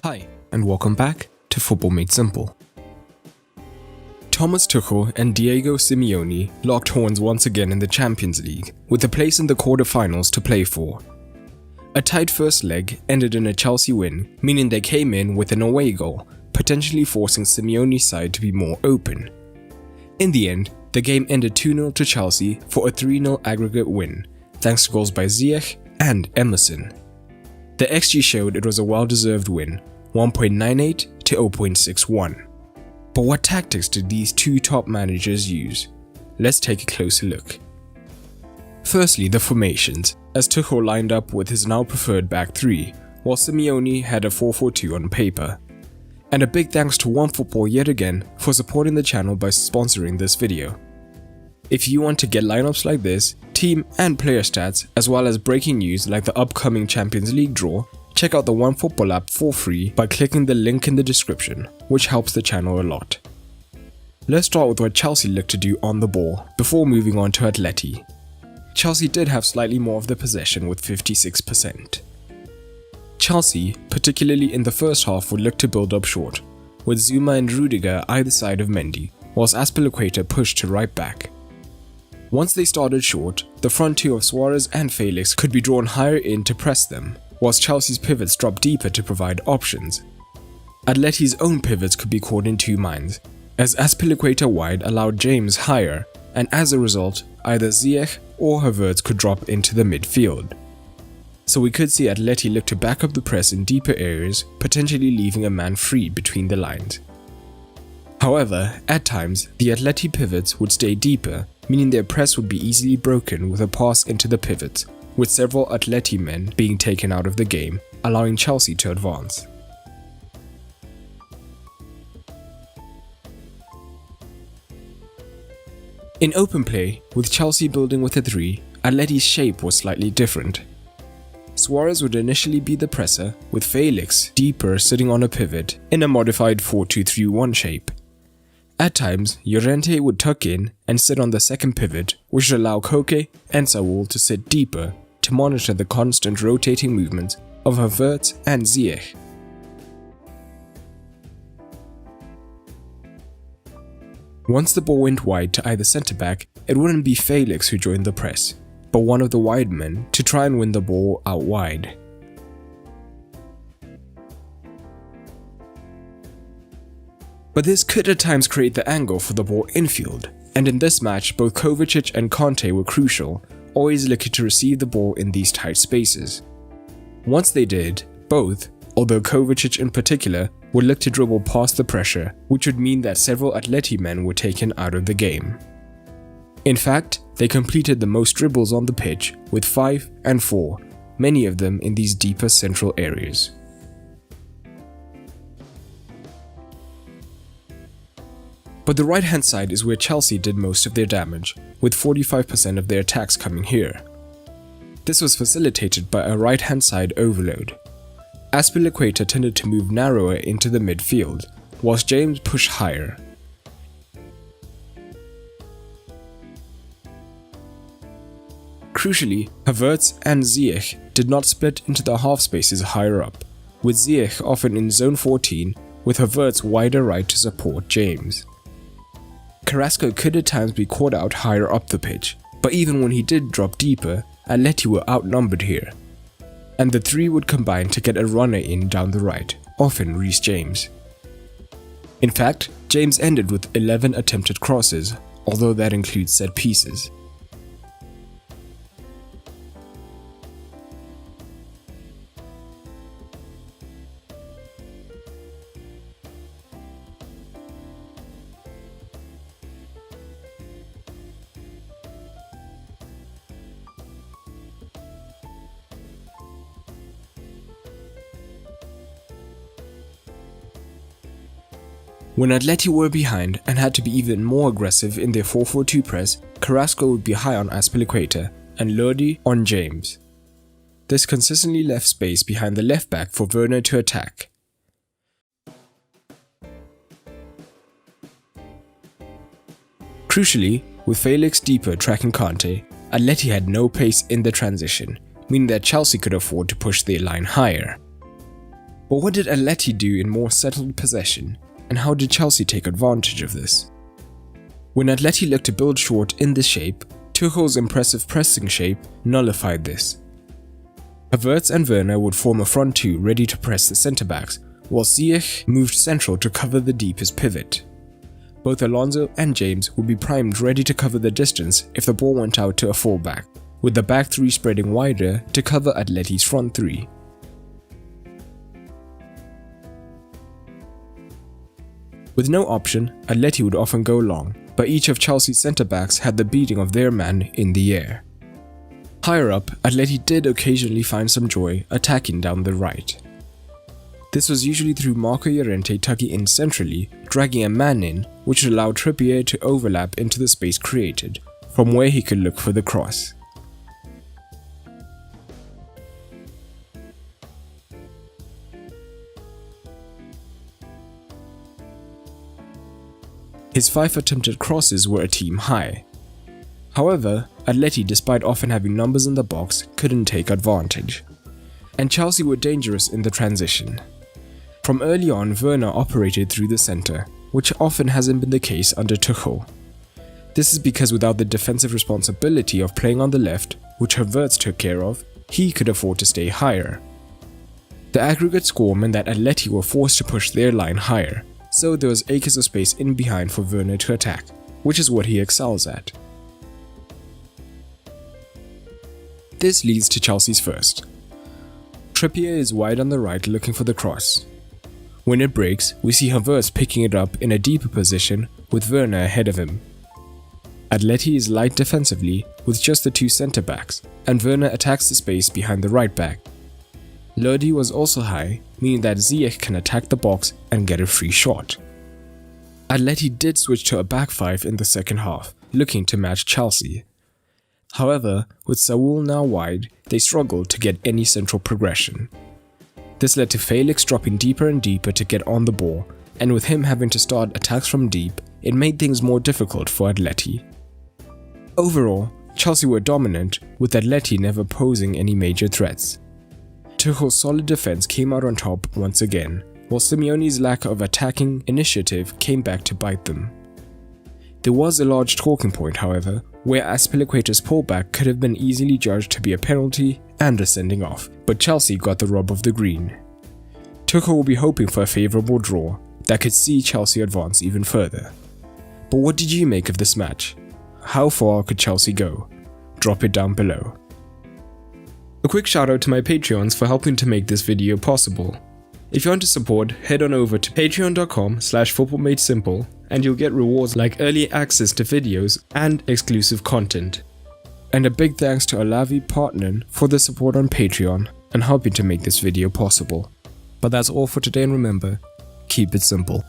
Hi, and welcome back to Football Made Simple. Thomas Tuchel and Diego Simeone locked horns once again in the Champions League, with a place in the quarter-finals to play for. A tight first leg ended in a Chelsea win, meaning they came in with an away goal, potentially forcing Simeone's side to be more open. In the end, the game ended 2-0 to Chelsea for a 3-0 aggregate win, thanks to goals by Ziyech and Emerson. The XG showed it was a well-deserved win, 1.98 to 0.61. But what tactics did these two top managers use? Let's take a closer look. Firstly, the formations, as Tuchel lined up with his now preferred back three, while Simeone had a 4-4-2 on paper. And a big thanks to OneFootball yet again for supporting the channel by sponsoring this video. If you want to get lineups like this, team and player stats, as well as breaking news like the upcoming Champions League draw, check out the OneFootball app for free by clicking the link in the description, which helps the channel a lot. Let's start with what Chelsea looked to do on the ball, before moving on to Atleti. Chelsea did have slightly more of the possession with 56%. Chelsea, particularly in the first half, would look to build up short, with Zuma and Rudiger either side of Mendy, whilst Azpilicueta pushed to right back. Once they started short, the front two of Suarez and Felix could be drawn higher in to press them, whilst Chelsea's pivots dropped deeper to provide options. Atleti's own pivots could be caught in two minds, as Azpilicueta wide allowed James higher, and as a result, either Ziyech or Havertz could drop into the midfield. So we could see Atleti look to back up the press in deeper areas, potentially leaving a man free between the lines. However, at times, the Atleti pivots would stay deeper, meaning their press would be easily broken with a pass into the pivots, with several Atleti men being taken out of the game, allowing Chelsea to advance. In open play, with Chelsea building with a 3, Atleti's shape was slightly different. Suarez would initially be the presser, with Felix deeper sitting on a pivot in a modified 4-2-3-1 shape. At times, Llorente would tuck in and sit on the second pivot, which would allow Koke and Saul to sit deeper to monitor the constant rotating movements of Havertz and Ziyech. Once the ball went wide to either centre-back, it wouldn't be Felix who joined the press, but one of the wide men to try and win the ball out wide. But this could at times create the angle for the ball infield, and in this match both Kovacic and Conte were crucial, always looking to receive the ball in these tight spaces. Once they did, both, although Kovacic in particular, would look to dribble past the pressure, which would mean that several Atleti men were taken out of the game. In fact, they completed the most dribbles on the pitch with 5 and 4, many of them in these deeper central areas. But the right-hand side is where Chelsea did most of their damage, with 45% of their attacks coming here. This was facilitated by a right-hand side overload. Azpilicueta tended to move narrower into the midfield, whilst James pushed higher. Crucially, Havertz and Ziyech did not split into the half spaces higher up, with Ziyech often in zone 14, with Havertz wider right to support James. Carrasco could at times be caught out higher up the pitch, but even when he did drop deeper, Atleti were outnumbered here, and the three would combine to get a runner in down the right, often Reece James. In fact, James ended with 11 attempted crosses, although that includes set pieces. When Atleti were behind and had to be even more aggressive in their 4-4-2 press, Carrasco would be high on Azpilicueta and Lodi on James. This consistently left space behind the left back for Werner to attack. Crucially, with Felix deeper tracking Conte, Atleti had no pace in the transition, meaning that Chelsea could afford to push their line higher. But what did Atleti do in more settled possession, and how did Chelsea take advantage of this? When Atleti looked to build short in this shape, Tuchel's impressive pressing shape nullified this. Havertz and Werner would form a front two ready to press the centre-backs, while Ziyech moved central to cover the deepest pivot. Both Alonso and James would be primed ready to cover the distance if the ball went out to a fullback, with the back three spreading wider to cover Atleti's front three. With no option, Atleti would often go long, but each of Chelsea's centre-backs had the beating of their man in the air. Higher up, Atleti did occasionally find some joy attacking down the right. This was usually through Marco Llorente tucking in centrally, dragging a man in, which allowed Trippier to overlap into the space created, from where he could look for the cross. His 5 attempted crosses were a team high. However, Atleti, despite often having numbers in the box, couldn't take advantage. And Chelsea were dangerous in the transition. From early on, Werner operated through the centre, which often hasn't been the case under Tuchel. This is because without the defensive responsibility of playing on the left, which Havertz took care of, he could afford to stay higher. The aggregate score meant that Atleti were forced to push their line higher, so there was acres of space in behind for Werner to attack, which is what he excels at. This leads to Chelsea's first. Trippier is wide on the right looking for the cross. When it breaks, we see Havertz picking it up in a deeper position with Werner ahead of him. Atleti is light defensively with just the 2 centre-backs, and Werner attacks the space behind the right back. Lodi was also high, meaning that Ziyech can attack the box and get a free shot. Atleti did switch to a back 5 in the second half, looking to match Chelsea. However, with Saul now wide, they struggled to get any central progression. This led to Felix dropping deeper and deeper to get on the ball, and with him having to start attacks from deep, it made things more difficult for Atleti. Overall, Chelsea were dominant, with Atleti never posing any major threats. Tuchel's solid defense came out on top once again, while Simeone's lack of attacking initiative came back to bite them. There was a large talking point, however, where Azpilicueta's pullback could have been easily judged to be a penalty and a sending off, but Chelsea got the rub of the green. Tuchel will be hoping for a favourable draw that could see Chelsea advance even further. But what did you make of this match? How far could Chelsea go? Drop it down below. A quick shout out to my Patreons for helping to make this video possible. If you want to support, head on over to patreon.com/footballmadesimple and you'll get rewards like early access to videos and exclusive content. And a big thanks to Alavi Partner for the support on Patreon and helping to make this video possible. But that's all for today, and remember, keep it simple.